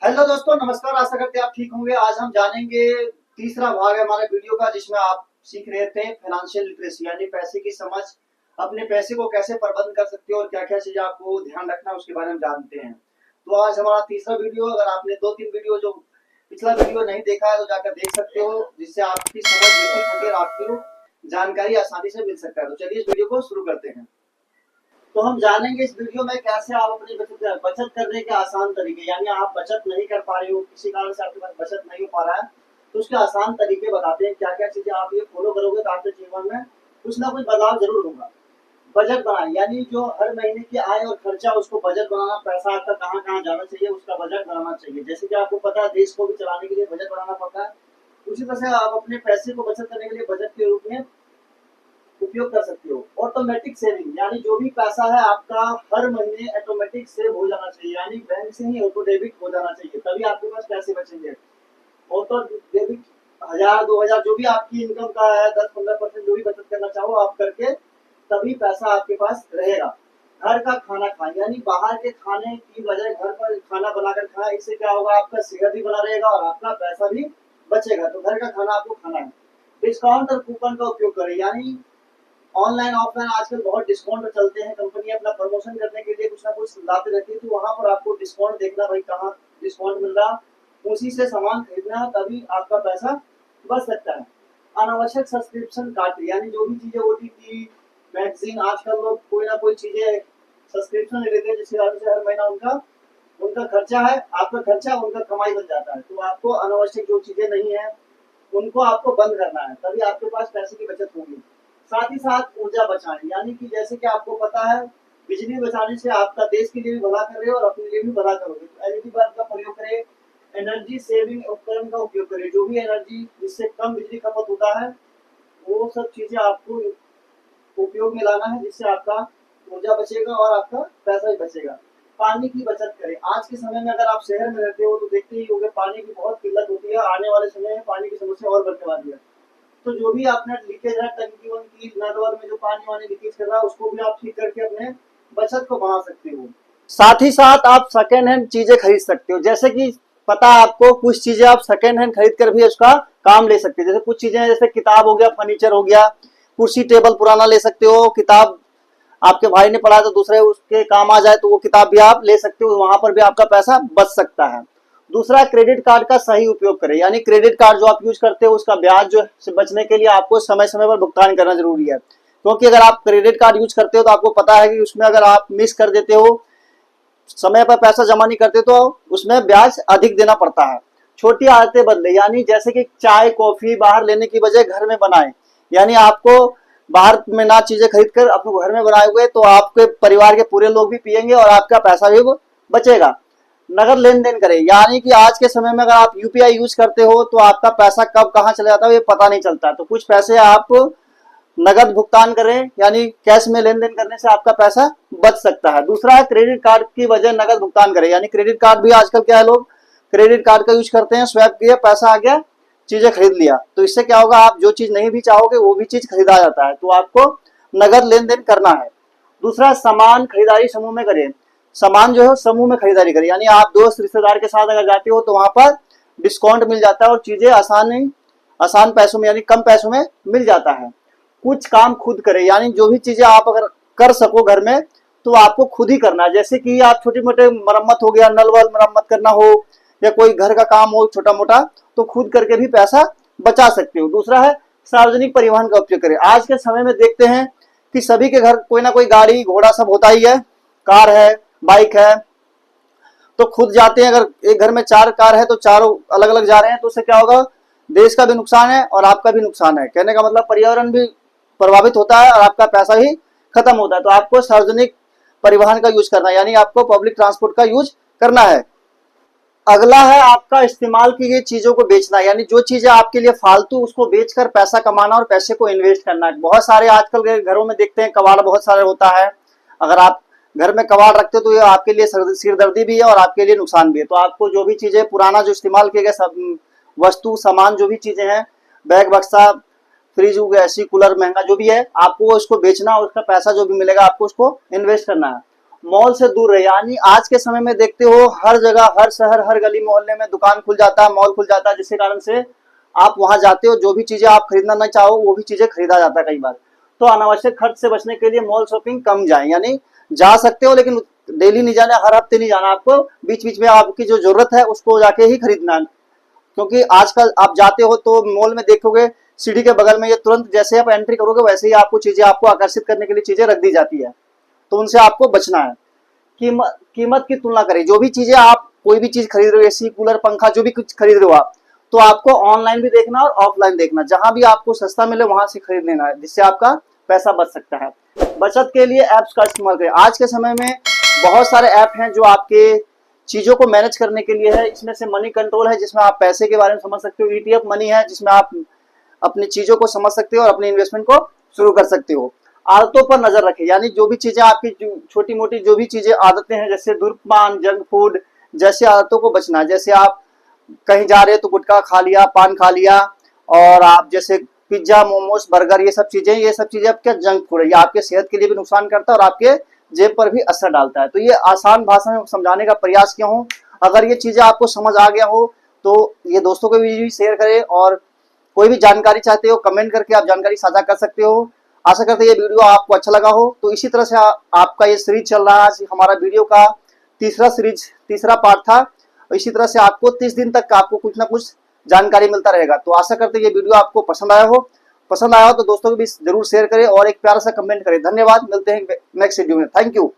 Hello दोस्तों, नमस्कार। आशा करते हैं आप ठीक होंगे। आज हम जानेंगे, तीसरा भाग है हमारे वीडियो का, जिसमें आप सीख रहे थे फाइनेंशियल लिटरेसी यानी पैसे की समझ। अपने पैसे को कैसे प्रबंध कर सकते हो और क्या क्या चीजें आपको ध्यान रखना है, उसके बारे में जानते हैं। तो आज हमारा तीसरा वीडियो। अगर आपने 2-3 वीडियो जो पिछला वीडियो नहीं देखा है तो जाकर देख सकते हो, जिससे आपकी समझ विकसित होगी और आपको जानकारी आसानी से मिल सकता है। तो चलिए इस वीडियो को शुरू करते हैं। तो हम जानेंगे इस वीडियो में कैसे आप अपनी बचत करने के आसान तरीके, यानी आप बचत नहीं कर पा रहे हो, किसी कारण से आपके पास बचत नहीं हो पा रहा है, तो उसके आसान तरीके बताते हैं। क्या क्या चीजें आप ये फॉलो करोगे तो आपके जीवन में कुछ ना कुछ बदलाव जरूर होगा। बजट बनाए, यानी जो हर महीने की आय और खर्चा, उसको बजट बनाना। पैसा आपका कहाँ कहाँ जाना चाहिए, उसका बजट बनाना चाहिए। जैसे कि आपको पता है, देश को भी चलाने के लिए बजट बनाना पड़ता है। उसी तरह से आप अपने पैसे को बचत करने के लिए बजट के रूप में उपयोग कर सकते हो। ऑटोमेटिक सेविंग, यानी जो भी पैसा है आपका हर महीने ऑटोमेटिक सेव हो जाना चाहिए, यानी बैंक से ही ऑटो डेबिट हो जाना चाहिए, तभी आपके पास पैसे बचेंगे। ऑटो डेबिट 1000-2000 जो भी आपकी इनकम का है, 10-15% जो भी बचत करना चाहो आप करके, तभी पैसा आपके पास रहेगा। घर का खाना खाएं, यानी बाहर के खाने की बजाय घर पर खाना बनाकर खाएं। इससे क्या होगा, आपका सेहत भी बना रहेगा और आपका पैसा भी बचेगा। तो घर का खाना आपको खाना है। डिस्काउंट और कूपन का उपयोग करें, यानी ऑनलाइन ऑफलाइन आजकल बहुत डिस्काउंट चलते हैं। कंपनी अपना प्रमोशन करने के लिए कुछ ना कुछ लाते रहती है, तो वहां पर आपको डिस्काउंट देखना, भाई कहाँ डिस्काउंट मिल रहा, उसी से सामान खरीदना, तभी आपका पैसा बच सकता है। अनावश्यक सब्सक्रिप्शन काटे, यानी जो भी चीजें ओटीटी मैगजीन, आजकल लोग कोई ना कोई चीजें सब्सक्रिप्शन ले लेते हैं, जिसके वजह से हर महीना उनका उनका खर्चा है, आपका खर्चा उनका कमाई बन जाता है। तो आपको अनावश्यक जो चीजें नहीं है उनको आपको बंद करना है, तभी आपके पास पैसे की बचत होगी। साथ ही साथ ऊर्जा बचाएं, यानी कि जैसे कि आपको पता है, बिजली बचाने से आपका देश के लिए भी भला कर रहे हो और अपने लिए भी भला करोगे। तो एलईडी बल्ब का प्रयोग करें। एनर्जी सेविंग उपकरण का उपयोग करें, जो भी एनर्जी जिससे कम बिजली खपत होता है, वो सब चीजें आपको उपयोग में लाना है, जिससे आपका ऊर्जा बचेगा और आपका पैसा भी बचेगा। पानी की बचत करें। आज के समय में अगर आप शहर में रहते हो तो देखते ही होंगे, पानी की बहुत किल्लत होती है। आने वाले समय में पानी की समस्या और बढ़ने वाली है। तो जो भी आपने लीकेज है, टंकी वंकी नल वल में जो पानी वानी लीकेज कर रहा है, उसको भी आप ठीक करके अपने बचत को बढ़ा सकते हो। साथ ही साथ आप सेकेंड हैंड चीजें खरीद सकते हो। जैसे कि पता है आपको, कुछ चीजें आप सेकेंड हैंड खरीद कर भी उसका काम ले सकते हो। जैसे कुछ चीजें, जैसे किताब हो गया, फर्नीचर हो गया, कुर्सी टेबल पुराना ले सकते हो। किताब आपके भाई ने पढ़ा तो दूसरे उसके काम आ जाए तो वो किताब भी आप ले सकते हो, वहां पर भी आपका पैसा बच सकता है। दूसरा, क्रेडिट कार्ड का सही उपयोग करें, यानी क्रेडिट कार्ड जो आप यूज करते हो उसका ब्याज जो से बचने के लिए आपको समय समय पर भुगतान करना जरूरी है। क्योंकि अगर आप क्रेडिट कार्ड यूज करते हो तो आपको पता है कि उसमें अगर आप मिस कर देते हो, समय पर पैसा जमा नहीं करते, तो उसमें ब्याज अधिक देना पड़ता है। छोटी आदतें बदले, यानी जैसे कि चाय कॉफी बाहर लेने की बजाय घर में बनाएं, यानी आपको बाहर में ना चीजें खरीद कर अपने घर में बनाए हुए तो आपके परिवार के पूरे लोग भी पिएंगे और आपका पैसा भी बचेगा। नगद लेन देन करें, यानी कि आज के समय में अगर आप यूपीआई यूज करते हो तो आपका पैसा कब कहां चला जाता है ये पता नहीं चलता। तो कुछ पैसे आप नगद भुगतान करें, यानी कैश में लेन देन करने से आपका पैसा बच सकता है। दूसरा है, क्रेडिट कार्ड की वजह नगद भुगतान करें, यानी क्रेडिट कार्ड भी आजकल क्या है, लोग क्रेडिट कार्ड का यूज करते हैं, स्वैप किया पैसा आ गया, चीजें खरीद लिया। तो इससे क्या होगा, आप जो चीज नहीं भी चाहोगे वो भी चीज खरीदा जाता है। तो आपको नगद लेन देन करना है। दूसरा, सामान खरीदारी समूह में करें। सामान जो है समूह में खरीदारी करें, यानी आप दोस्त रिश्तेदार के साथ अगर जाते हो तो वहां पर डिस्काउंट मिल जाता है और चीजें आसान पैसों में, यानी कम पैसों में मिल जाता है। कुछ काम खुद करें, यानी जो भी चीजें आप अगर कर सको घर में तो आपको खुद ही करना है। जैसे कि आप छोटे मोटे मरम्मत हो गया, नल वल मरम्मत करना हो या कोई घर का काम हो छोटा मोटा, तो खुद करके भी पैसा बचा सकते हो। दूसरा है, सार्वजनिक परिवहन का उपयोग करें। आज के समय में देखते हैं कि सभी के घर कोई ना कोई गाड़ी घोड़ा सब होता ही है, कार है, बाइक है, तो खुद जाते हैं। अगर एक घर में 4 कार है तो चारों अलग अलग जा रहे हैं, तो उससे क्या होगा, देश का भी नुकसान है और आपका भी नुकसान है। कहने का मतलब पर्यावरण भी प्रभावित होता है और आपका पैसा भी खत्म होता है। तो आपको सार्वजनिक परिवहन का यूज करना है, यानी आपको पब्लिक ट्रांसपोर्ट का यूज करना है। अगला है आपका इस्तेमाल की गई चीजों को बेचना, यानी जो चीजें आपके लिए फालतू, उसको बेचकर पैसा कमाना और पैसे को इन्वेस्ट करना है। बहुत सारे आजकल के घरों में देखते हैं कबाड़ बहुत सारे होता है। अगर आप घर में कबाड़ रखते हो तो ये आपके लिए सिरदर्दी भी है और आपके लिए नुकसान भी है। तो आपको जो भी चीजें पुराना जो इस्तेमाल किए गए सब वस्तु सामान जो भी चीजें हैं, बैग बक्सा फ्रिज हो गया, एसी कूलर महंगा जो भी है, आपको उसको बेचना और उसका पैसा जो भी मिलेगा आपको उसको इन्वेस्ट करना है। मॉल से दूर रहे। यानी आज के समय में देखते हो हर जगह, हर शहर, हर गली मोहल्ले में दुकान खुल जाता है, मॉल खुल जाता है, जिसके कारण से आप वहां जाते हो, जो भी चीजें आप खरीदना ना चाहो वो भी चीजें खरीदा जाता है कई बार। तो अनावश्यक खर्च से बचने के लिए मॉल शॉपिंग कम जाए, यानी जा सकते हो लेकिन डेली नहीं जाना, हर हफ्ते नहीं जाना, आपको बीच बीच में आपकी जो जरूरत है उसको जाके ही खरीदना है। क्योंकि आजकल आप जाते हो तो मॉल में देखोगे सीढ़ी के बगल में ये तुरंत जैसे आप एंट्री करोगे वैसे ही आपको चीजें, आपको आकर्षित करने के लिए चीजें रख दी जाती है, तो उनसे आपको बचना है। कीमत की तुलना करें, जो भी चीजें आप कोई भी चीज खरीद रहे हो, एसी कूलर पंखा जो भी कुछ खरीद रहे हो आप, तो आपको ऑनलाइन भी देखना और ऑफलाइन देखना, जहां भी आपको सस्ता मिले वहां से खरीद लेना है, जिससे आपका पैसा बच सकता है। बचत के लिए एप्स का इस्तेमाल करें। आज के समय में बहुत सारे ऐप हैं जो आपके चीजों को मैनेज करने के लिए है। इसमें से मनी कंट्रोल है जिसमें आप पैसे के बारे में समझ सकते हो, ईटीएफ मनी है जिसमें आप अपनी चीजों को समझ सकते हो और अपनी इन्वेस्टमेंट को शुरू कर सकते हो। आदतों पर नजर रखें, यानी जो भी चीजें आपकी छोटी मोटी जो भी चीजें आदतें हैं, जैसे धूम्रपान, जंक फूड जैसे आदतों को बचना है। जैसे आप कहीं जा रहे हो तो गुटखा खा लिया, पान खा लिया, और आप जैसे पिज्जा, मोमोज, बर्गर, ये सब चीजें आपके जंक फूड है, ये आपके सेहत के लिए भी नुकसान करता है और आपके जेब पर भी असर डालता है। तो ये आसान भाषा में समझाने का प्रयास किया हूँ। अगर ये चीजें आपको समझ आ गया हो तो ये दोस्तों को भी शेयर करें, और कोई भी जानकारी चाहते हो कमेंट करके आप जानकारी साझा कर सकते हो। आशा करते हैं ये वीडियो आपको अच्छा लगा हो। तो इसी तरह से आपका ये सीरीज चल रहा है, आज हमारा वीडियो का तीसरा पार्ट था। इसी तरह से आपको 30 दिन तक आपको कुछ ना कुछ जानकारी मिलता रहेगा। तो आशा करते हैं ये वीडियो आपको पसंद आया हो तो दोस्तों को भी जरूर शेयर करें और एक प्यारा सा कमेंट करें। धन्यवाद, मिलते हैं नेक्स्ट वीडियो में। Thank you.